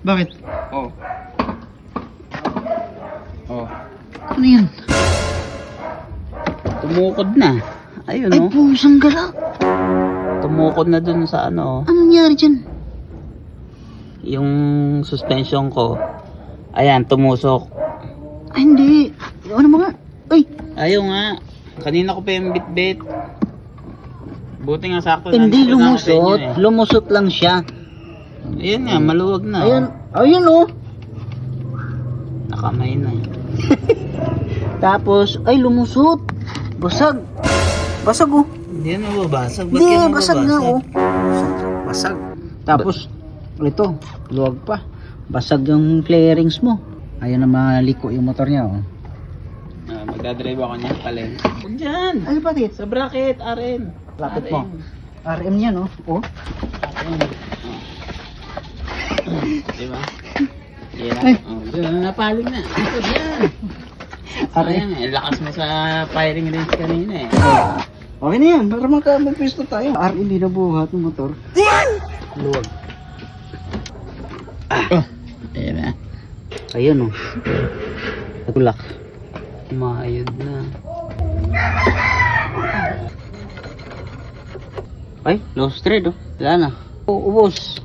Bakit? Oh. Oh. Ano yan? Tumukod na. Ayun Ay, oh. pusang gala. Tumukod na dun sa ano. Anong nangyari dyan? Yung suspension ko. Ayan, tumusok. Ay, hindi. Ano mga? Ay, Ayaw nga. Kanina ko pa yung bit-bit. Buti nga sakto. hindi nandito na ako sa inyo lumusot. eh. Lumusot lang siya. Ayan nga, maluwag na. Ayun. Ayun oh. Nakamay na. Tapos, ay lumusot. Basag. Basag oh. Hindi yan mababasag. Ba't Hindi, yan basag nga mababasag? oh. Basag. Tapos, ito, luwag pa. Basag yung flarings mo. Ayun na maliko yung motor niya oh. Magdadrive ako niya paleng. Huwag dyan. Ay, bakit? Sa bracket, RM. Bracket mo. RM niya no? Oh. RM. Diba? Yeah. Ay. Oh, dyan, napaling na. Ito dyan. Ayan, lakas mo sa firing range kanina eh. Okay na yan, para magpisto tayo. RM din na buhat ng motor. Luwag. Ayan na. Ayun oh. Natulak. Umayod na. Ay, lost thread oh. Wala na. Oh, ubos.